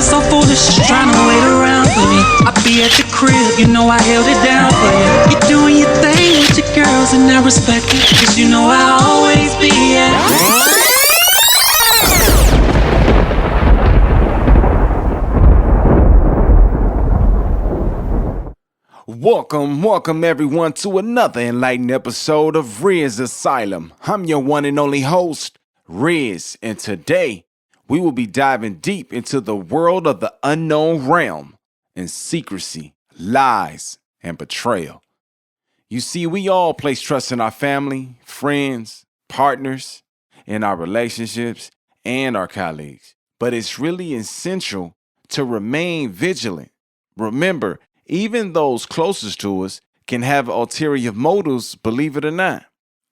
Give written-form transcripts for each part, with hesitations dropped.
so foolish, trying to wait around for me. I be at the crib, you know I held it down for you. You doing your thing with your girls and I respect it, cause you know I'll always be at. Welcome everyone to another enlightening episode of RizzAsylum. I'm your one and only host, Rizz, and today we will be diving deep into the world of the unknown realm and secrecy, lies, and betrayal. You see, we all place trust in our family, friends, partners, in our relationships, and our colleagues. But it's really essential to remain vigilant. Remember, even those closest to us can have ulterior motives, believe it or not.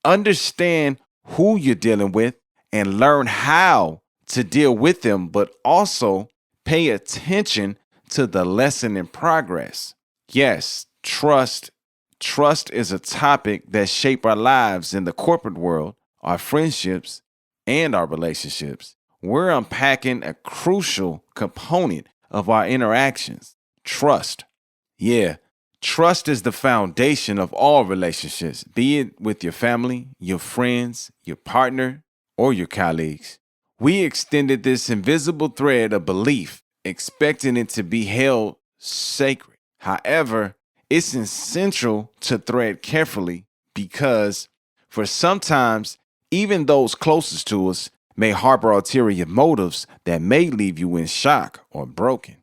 Understand who you're dealing with and learn how to deal with them, but also pay attention to the lesson in progress. Yes, trust. Trust is a topic that shapes our lives in the corporate world, our friendships, and our relationships. We're unpacking a crucial component of our interactions, trust. Yeah, trust is the foundation of all relationships, be it with your family, your friends, your partner, or your colleagues. We extended this invisible thread of belief, expecting it to be held sacred. However, it's essential to thread carefully because for sometimes, even those closest to us may harbor ulterior motives that may leave you in shock or broken.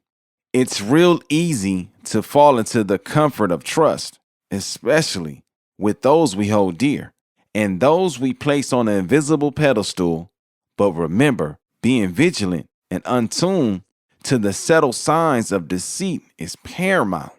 It's real easy to fall into the comfort of trust, especially with those we hold dear and those we place on an invisible pedestal. But remember, being vigilant and attuned to the subtle signs of deceit is paramount.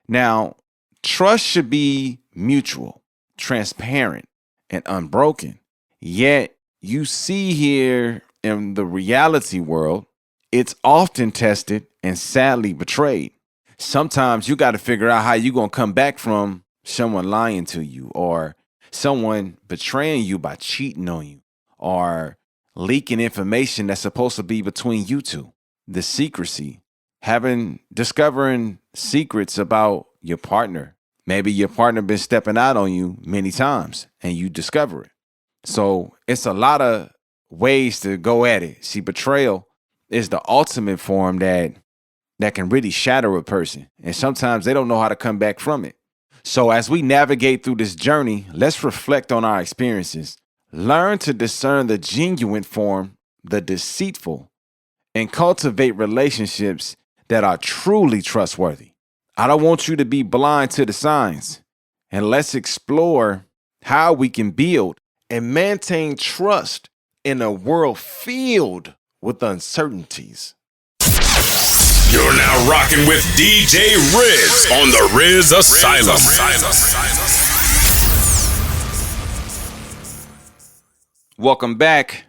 Now, trust should be mutual, transparent, and unbroken. Yet, you see here in the reality world, it's often tested and sadly betrayed. Sometimes you got to figure out how you're going to come back from someone lying to you or someone betraying you by cheating on you or leaking information that's supposed to be between you two. The secrecy, discovering secrets about your partner. Maybe your partner been stepping out on you many times and you discover it. So it's a lot of ways to go at it. See, betrayal is the ultimate form that can really shatter a person. And sometimes they don't know how to come back from it. So as we navigate through this journey, let's reflect on our experiences. Learn to discern the genuine form, the deceitful, and cultivate relationships that are truly trustworthy. I don't want you to be blind to the signs. And let's explore how we can build and maintain trust in a world filled with uncertainties. You're now rocking with DJ Rizz on the RizzAsylum. Welcome back.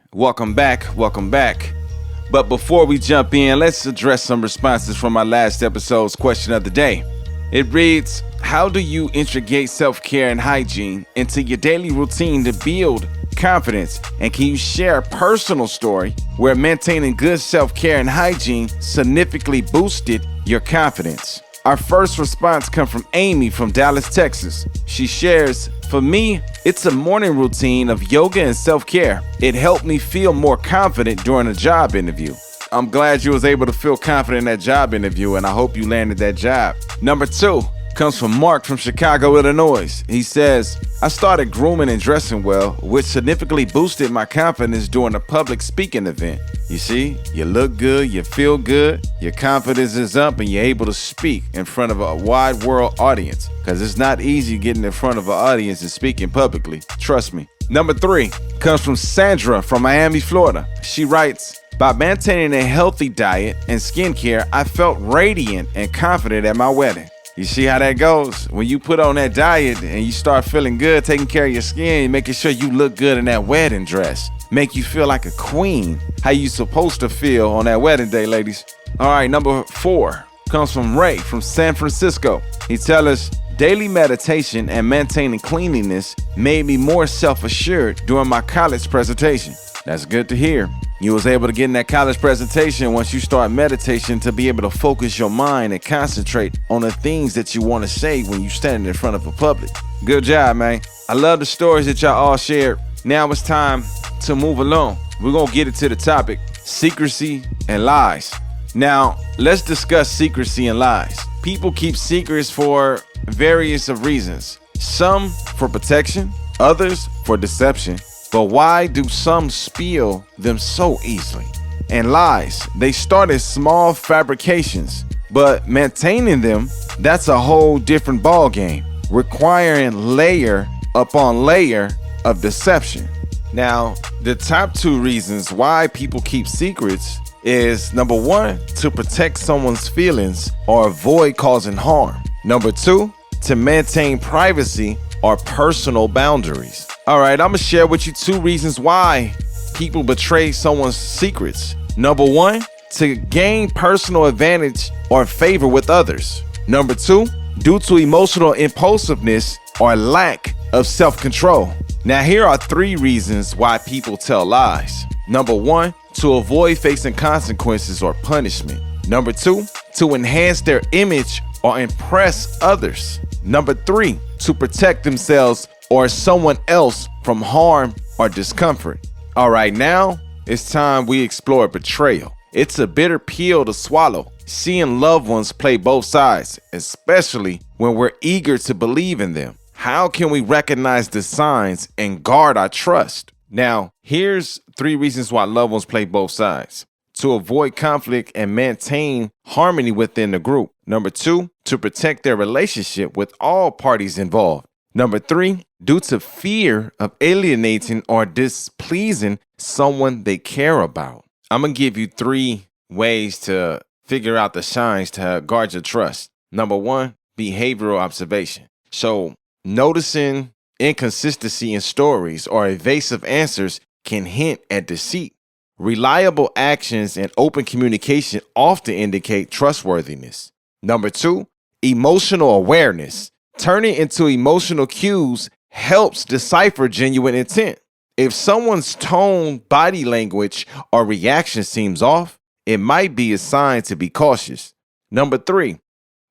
But before we jump in, let's address some responses from our last episode's question of the day. It reads, how do you integrate self-care and hygiene into your daily routine to build confidence? And can you share a personal story where maintaining good self-care and hygiene significantly boosted your confidence? Our first response comes from Amy from Dallas, Texas. She shares, for me, it's a morning routine of yoga and self-care. It helped me feel more confident during a job interview. I'm glad you was able to feel confident in that job interview, and I hope you landed that job. Number 2 comes from Mark from Chicago, Illinois. He says, I started grooming and dressing well, which significantly boosted my confidence during a public speaking event. You see, you look good, you feel good, your confidence is up, and you're able to speak in front of a wide world audience. Because it's not easy getting in front of an audience and speaking publicly. Trust me. Number 3 comes from Sandra from Miami, Florida. She writes, by maintaining a healthy diet and skincare, I felt radiant and confident at my wedding. You see how that goes? When you put on that diet and you start feeling good, taking care of your skin, making sure you look good in that wedding dress, make you feel like a queen. How you supposed to feel on that wedding day, ladies? All right, number 4 comes from Ray from San Francisco. He tells us, daily meditation and maintaining cleanliness made me more self-assured during my college presentation. That's good to hear. You was able to get in that college presentation once you start meditation to be able to focus your mind and concentrate on the things that you want to say when you standing in front of a public. Good job, man. I love the stories that y'all all shared. Now it's time to move along. We're going to get into the topic, secrecy and lies. Now, let's discuss secrecy and lies. People keep secrets for various of reasons. Some for protection, others for deception. But why do some spill them so easily? And lies, they start as small fabrications, but maintaining them, that's a whole different ball game, requiring layer upon layer of deception. Now, the top 2 reasons why people keep secrets is number 1, to protect someone's feelings or avoid causing harm. Number 2, to maintain privacy or personal boundaries. All right, I'm gonna share with you 2 reasons why people betray someone's secrets. Number 1, to gain personal advantage or favor with others. Number 2, due to emotional impulsiveness or lack of self-control. Now, here are 3 reasons why people tell lies. Number 1, to avoid facing consequences or punishment. Number 2, to enhance their image or impress others. Number 3, to protect themselves or someone else from harm or discomfort. All right, now it's time we explore betrayal. It's a bitter pill to swallow, seeing loved ones play both sides, especially when we're eager to believe in them. How can we recognize the signs and guard our trust? Now, here's 3 reasons why loved ones play both sides. To avoid conflict and maintain harmony within the group. Number 2, to protect their relationship with all parties involved. Number 3, due to fear of alienating or displeasing someone they care about. I'm going to give you 3 ways to figure out the signs to guard your trust. Number 1, behavioral observation. So noticing inconsistency in stories or evasive answers can hint at deceit. Reliable actions and open communication often indicate trustworthiness. Number 2, emotional awareness. Turning into emotional cues helps decipher genuine intent. If someone's tone, body language, or reaction seems off, it might be a sign to be cautious. Number 3,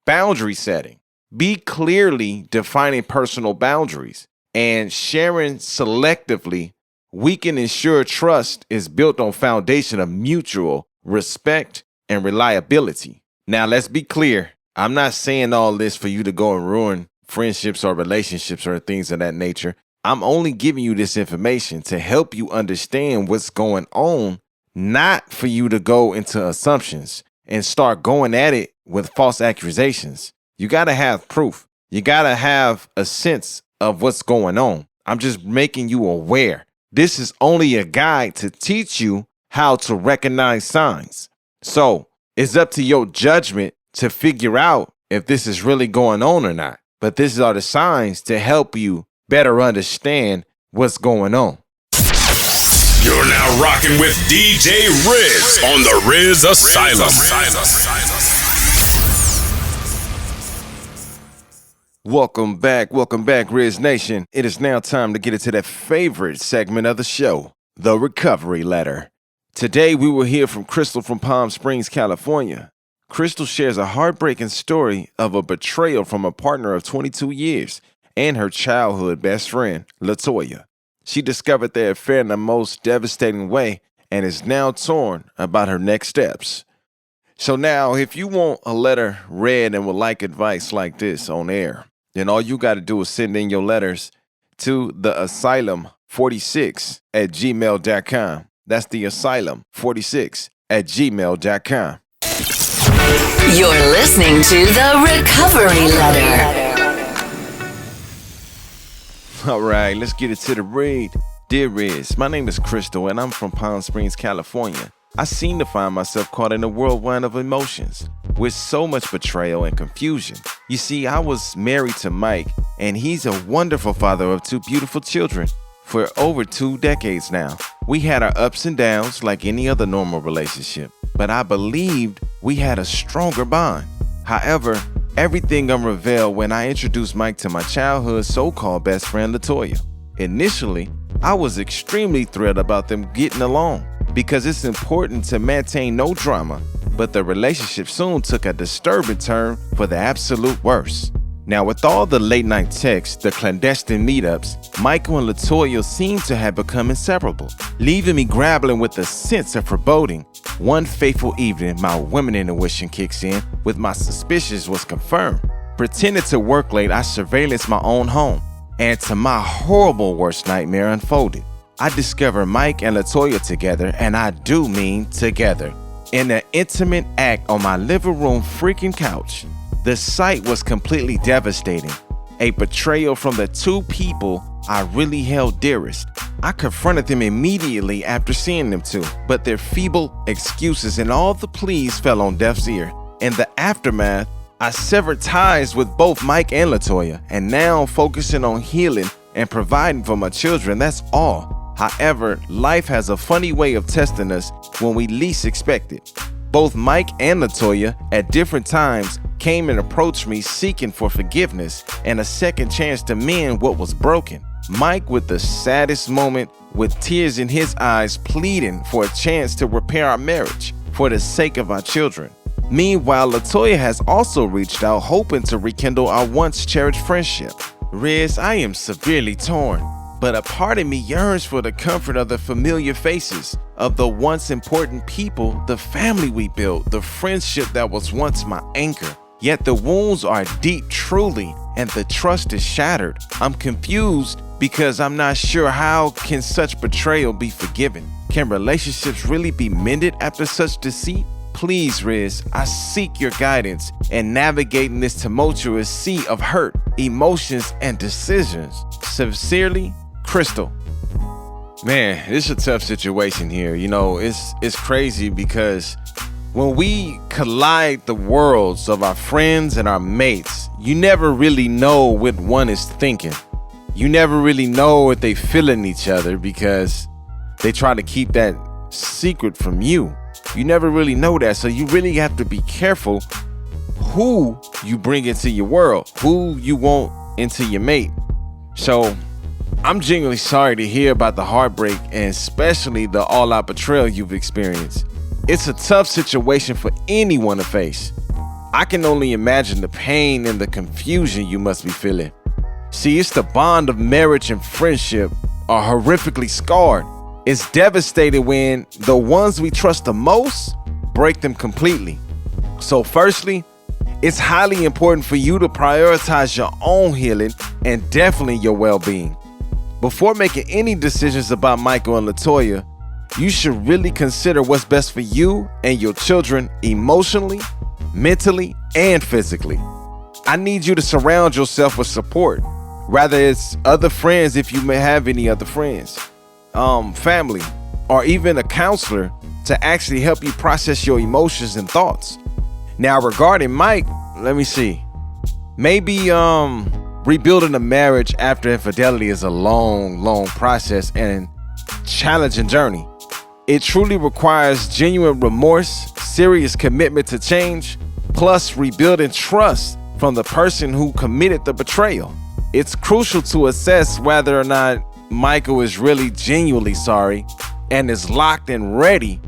boundary setting. Be clearly defining personal boundaries and sharing selectively. We can ensure trust is built on foundation of mutual respect and reliability. Now, let's be clear. I'm not saying all this for you to go and ruin friendships or relationships or things of that nature. I'm only giving you this information to help you understand what's going on, not for you to go into assumptions and start going at it with false accusations. You got to have proof. You got to have a sense of what's going on. I'm just making you aware. This is only a guide to teach you how to recognize signs. So it's up to your judgment to figure out if this is really going on or not. But these are the signs to help you better understand what's going on. You're now rocking with DJ Rizz on the RizzAsylum. Welcome back, Rizz Nation. It is now time to get into that favorite segment of the show, the Recovery Letter. Today, we will hear from Crystal from Palm Springs, California. Crystal shares a heartbreaking story of a betrayal from a partner of 22 years and her childhood best friend, LaToya. She discovered their affair in the most devastating way and is now torn about her next steps. So now, if you want a letter read and would like advice like this on air, then all you got to do is send in your letters to theasylum46@gmail.com. That's theasylum46@gmail.com. You're listening to The Recovery Letter. All right, let's get into the read. Dear Rizz, my name is Crystal and I'm from Palm Springs, California. I seem to find myself caught in a whirlwind of emotions with so much betrayal and confusion. You see, I was married to Mike and he's a wonderful father of 2 beautiful children for over 2 decades now. We had our ups and downs like any other normal relationship, but I believed we had a stronger bond. However, everything unraveled when I introduced Mike to my childhood so-called best friend, LaToya. Initially, I was extremely thrilled about them getting along. because it's important to maintain no drama, but the relationship soon took a disturbing turn for the absolute worst. Now, with all the late-night texts, the clandestine meetups, Michael and LaToya seemed to have become inseparable, leaving me grappling with a sense of foreboding. One fateful evening, my women intuition kicks in, with my suspicions was confirmed. Pretending to work late, I surveillanced my own home, and to my horrible worst nightmare unfolded. I discovered Mike and LaToya together, and I do mean together, in an intimate act on my living room freaking couch. The sight was completely devastating, a betrayal from the two people I really held dearest. I confronted them immediately after seeing them two, but their feeble excuses and all the pleas fell on deaf's ear. In the aftermath, I severed ties with both Mike and LaToya, and now focusing on healing and providing for my children, that's all. However, life has a funny way of testing us when we least expect it. Both Mike and LaToya, at different times, came and approached me seeking for forgiveness and a second chance to mend what was broken. Mike with the saddest moment, with tears in his eyes, pleading for a chance to repair our marriage for the sake of our children. Meanwhile, LaToya has also reached out, hoping to rekindle our once cherished friendship. Rizz, I am severely torn, but a part of me yearns for the comfort of the familiar faces, of the once important people, the family we built, the friendship that was once my anchor. Yet the wounds are deep truly, and the trust is shattered. I'm confused because I'm not sure how can such betrayal be forgiven. Can relationships really be mended after such deceit? Please, Rizz, I seek your guidance in navigating this tumultuous sea of hurt, emotions, and decisions. Sincerely, Crystal. Man, it's a tough situation here. You know, it's crazy because when we collide the worlds of our friends and our mates, you never really know what one is thinking. You never really know if they feeling each other because they try to keep that secret from you. You never really know that, so you really have to be careful who you bring into your world, who you want into your mate. So I'm genuinely sorry to hear about the heartbreak and especially the all-out betrayal you've experienced. It's a tough situation for anyone to face. I can only imagine the pain and the confusion you must be feeling. See, it's the bond of marriage and friendship are horrifically scarred. It's devastating when the ones we trust the most break them completely. So firstly, it's highly important for you to prioritize your own healing and definitely your well-being. Before making any decisions about Michael and LaToya, you should really consider what's best for you and your children emotionally, mentally, and physically. I need you to surround yourself with support, whether it's other friends if you may have any other friends, family, or even a counselor to actually help you process your emotions and thoughts. Now, regarding Mike, let me see. Maybe rebuilding a marriage after infidelity is a long process and challenging journey. It truly requires genuine remorse, serious commitment to change, plus rebuilding trust from the person who committed the betrayal. It's crucial to assess whether or not Michael is really genuinely sorry and is locked and ready,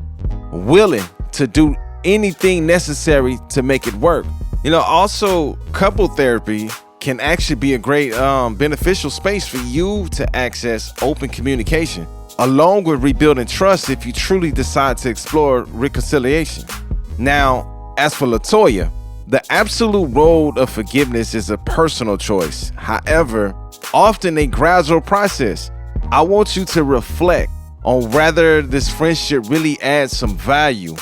willing to do anything necessary to make it work. You know, also, couple therapy can actually be a great beneficial space for you to access open communication, along with rebuilding trust if you truly decide to explore reconciliation. Now, as for LaToya, the absolute road of forgiveness is a personal choice. However, often a gradual process. I want you to reflect on whether this friendship really adds some value,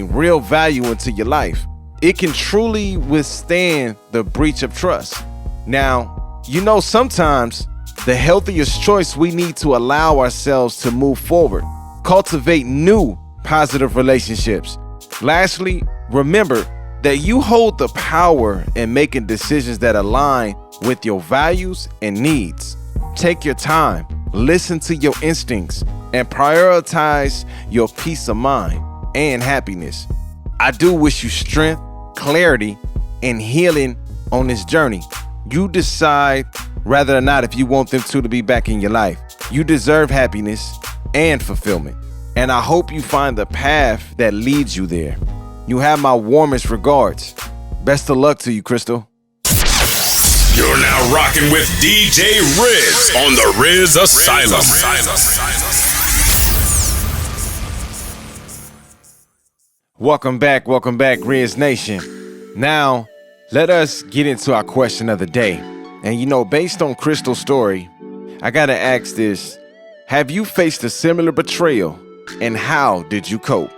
real value into your life. It can truly withstand the breach of trust. Now, you know, sometimes the healthiest choice we need to allow ourselves to move forward, cultivate new positive relationships. Lastly, remember that you hold the power in making decisions that align with your values and needs. Take your time, listen to your instincts, and prioritize your peace of mind and happiness. I do wish you strength, clarity, and healing on this journey. You decide whether or not if you want them two to be back in your life. You deserve happiness and fulfillment. and I hope you find the path that leads you there. You have my warmest regards. Best of luck to you, Crystal. You're now rocking with DJ Rizz on the RizzAsylum. Welcome back, Rizz Nation. Now, let us get into our question of the day. And you know, based on Crystal's story, I gotta ask this. Have you faced a similar betrayal, and how did you cope?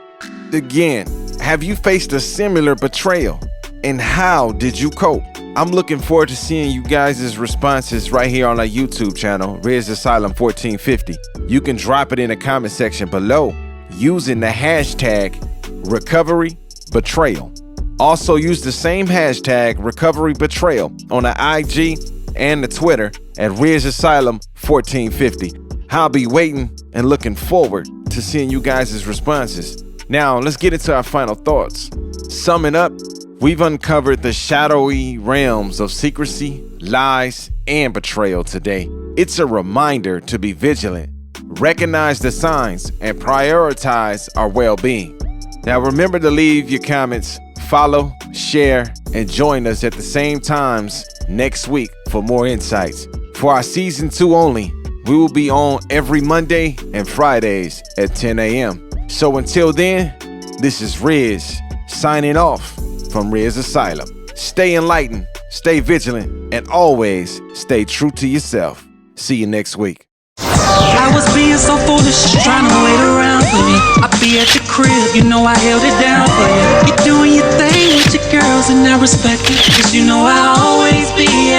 Again, have you faced a similar betrayal, and how did you cope? I'm looking forward to seeing you guys' responses right here on our YouTube channel, RizzAsylum 1450. You can drop it in the comment section below using the hashtag #RecoveryBetrayal. Also use the same hashtag #RecoveryBetrayal on the IG and the Twitter at RizzAsylum 1450. I'll be waiting and looking forward to seeing you guys' responses. Now, let's get into our final thoughts. Summing up, we've uncovered the shadowy realms of secrecy, lies, and betrayal today. It's a reminder to be vigilant, recognize the signs, and prioritize our well-being. Now, remember to leave your comments, follow, share, and join us at the same times next week for more insights. For our season 2 only, we will be on every Monday and Fridays at 10 a.m. So until then, this is Rizz signing off from RizzAsylum. Stay enlightened, stay vigilant, and always stay true to yourself. See you next week. I was being so foolish, trying to wait around for you. I be at the crib, you know I held it down for you. You doing your thing with your girls and I respect it, 'cause you know I'll always be